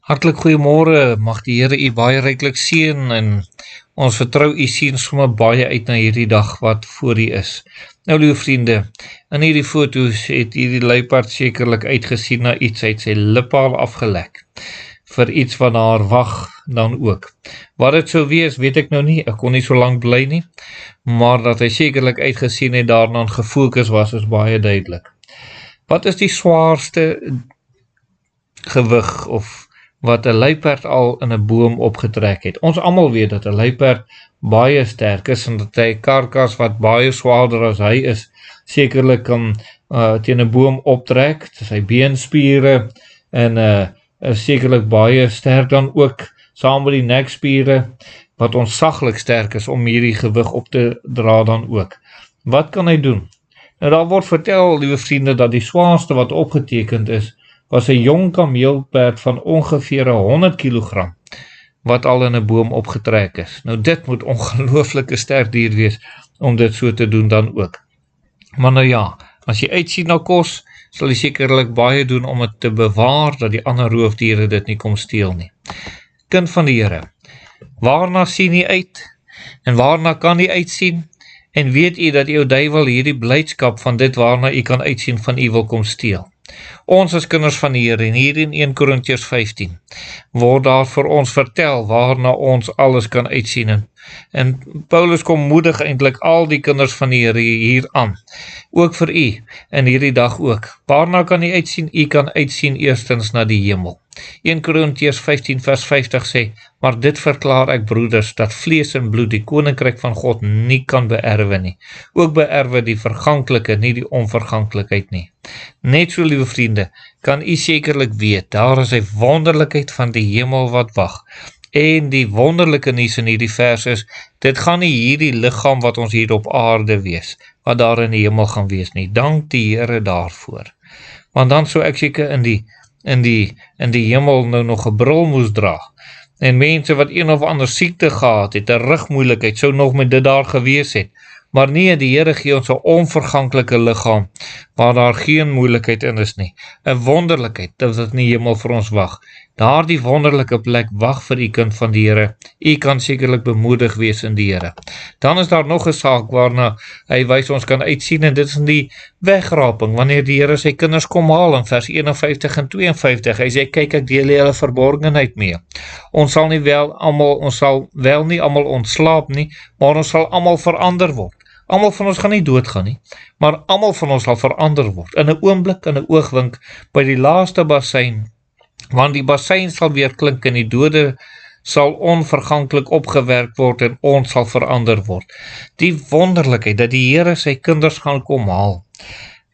Hartlik goeiemôre, mag die Here u baie ryklik seën en ons vertrou u sien sommer baie uit na hierdie dag wat voor u is. Nou liewe vriende, in hierdie foto's het hierdie luiperd sekerlik uitgesien na iets uit sy liphaal afgelek. Vir iets van haar wag dan ook. Wat dit sou wees, weet ek nou nie, ek kon nie so lank bly nie, maar dat hy sekerlik uitgesien het daarna gefokus was, is baie duidelik. Wat is die swaarste gewig of wat 'n luiperd al in 'n boom opgetrek het? Ons almal weet dat 'n luiperd baie sterk is en dat hy 'n karkas wat baie swaarder as hy is, sekerlik kan teen 'n boom optrek, sy beenspiere en is sekerlik baie sterk dan ook, saam met die nekspiere, wat ontsaglik sterk is om hierdie gewig op te dra dan ook. Wat kan hy doen? Nou daar word vertel, liewe vriende, dat die swaarste wat opgetekend is, was 'n jong kameelperd van ongeveer 100 kg, wat al in 'n boom opgetrek is. Nou dit moet ongelooflike sterk dier wees, om dit so te doen dan ook. Maar nou ja, as jy uitsien na kos, sal jy sekerlik baie doen om dit te bewaar, dat die ander roofdiere dit nie kom steel nie. Kind van die Here, waarna sien jy uit, en waarna kan jy uitsien, en weet jy dat jou duiwel hierdie blydskap van dit waarna jy kan uitsien van u wil kom steel. Ons as kinders van die Here, en hier in 1 Korintiërs 15, word daar vir ons vertel waarna ons alles kan uitsien. En Paulus kom moedig eintlik al die kinders van die Here hier aan, ook vir u, in hierdie dag ook. Waarna kan u uitsien? U kan uitsien eerstens na die hemel. 1 Korintiërs 15 vers 50 sê, maar dit verklaar ek broeders, dat vlees en bloed die koninkryk van God nie kan beerwe nie. Ook beerwe die verganklike, nie die onverganklikheid nie. Net so, liewe vriende, kan u sekerlik weet, daar is 'n wonderlikheid van die hemel wat wag. En die wonderlike nuus in hierdie vers is, dit gaan nie hierdie liggaam wat ons hier op aarde wees, wat daar in die hemel gaan wees nie. Dank die Here daarvoor. Want dan sou ek seker in die hemel nou nog 'n bril moes dra. En mense wat een of ander siekte gehad het, 'n rugmoeilikheid, sou nog met dit daar gewees het. Maar nee, die Here gee ons 'n onverganklike liggaam, waar daar geen moeilikheid in is nie. 'n wonderlikheid, dat in die hemel vir ons wag. Daardie wonderlike plek wag vir u kind van die Here. U kan sekerlik bemoedig wees in die Here. Dan is daar nog 'n saak waarna hy wys ons kan uitsien, en dit is in die wegraping, wanneer die Here sy kinders kom haal in vers 51 en 52. Hy sê, kyk, ek deel julle verborgenheid mee. Ons sal wel nie almal ontslaap nie, maar ons sal almal verander word. Almal van ons gaan nie doodgaan nie, maar almal van ons sal verander word. In 'n oomblik, in 'n oogwink, by die laaste bassein, want die bassein sal weer klink en die dode sal onverganklik opgewerk word en ons sal verander word. Die wonderlikheid dat die Here sy kinders gaan kom haal.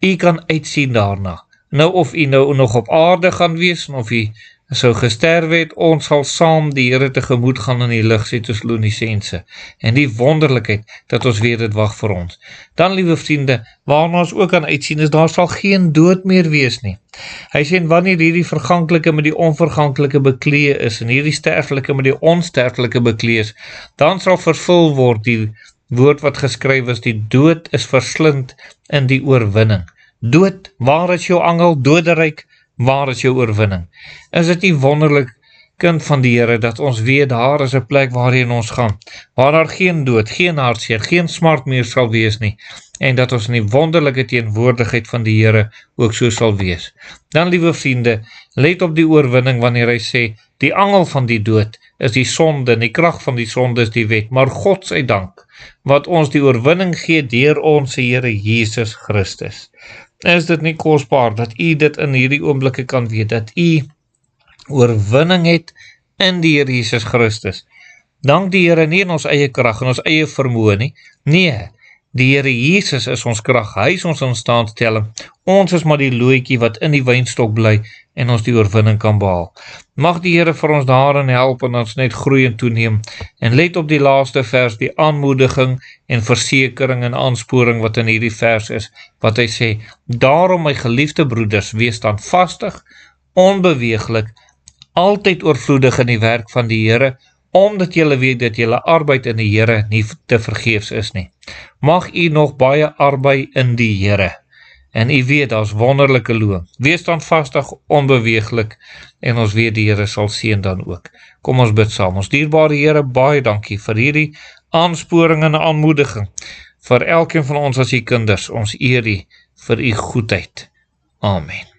U kan uitsien daarna. Nou of u nou nog op aarde gaan wees, of u sou gesterwe het, ons sal saam die Here tegemoet gaan in die lig, sê Tessalonisense. En die wonderlikheid dat ons weet dit wag vir ons. Dan, liewe vriende, waarna ons ook kan uitsien is, daar sal geen dood meer wees nie. Hy sê, wanneer hierdie verganklike met die onverganklike bekleë is, en hierdie sterflike met die onsterflike bekleë is, dan sal vervul word die woord wat geskryf is, die dood is verslind in die oorwinning. Dood, waar is jou angel? Doderyk, waar is jou oorwinning? Is dit nie wonderlik, kind van die Here, dat ons weet daar is 'n plek waarheen ons gaan, waar daar geen dood, geen hartseer, geen smart meer sal wees nie, en dat ons in die wonderlike teenwoordigheid van die Here ook so sal wees. Dan, liewe vriende, let op die oorwinning wanneer hy sê, die angel van die dood is die sonde, en die krag van die sonde is die wet, maar God sy dank, wat ons die oorwinning gee deur ons Here Jesus Christus. Is dit nie kosbaar dat u dit in hierdie oomblikke kan weet, dat u oorwinning het in die Here Jesus Christus. Dank die Here nie in ons eie krag en ons eie vermoë nie. Nee, die Here Jesus is ons krag, hy is ons instandstelling. Ons is maar die looitjie wat in die wynstok bly en ons die oorwinning kan behaal. Mag die Here vir ons daarin help en ons net groei en toeneem. En let op die laaste vers, die aanmoediging en versekering en aansporing wat in hierdie vers is, wat hy sê, daarom my geliefde broeders, wees standvastig, onbeweeglik, altyd oorvloedig in die werk van die Here, omdat julle weet dat julle arbeid in die Here nie te vergeefs is nie. Mag u nog baie arbei in die Here. En u weet, daar's wonderlike loon. Wees standvastig, onbeweeglik, en ons weet die Here sal seën dan ook. Kom ons bid saam. Ons dierbare Here, baie dankie vir hierdie aansporing en aanmoediging. Vir elkeen van ons as u kinders, ons eer u vir u goedheid. Amen.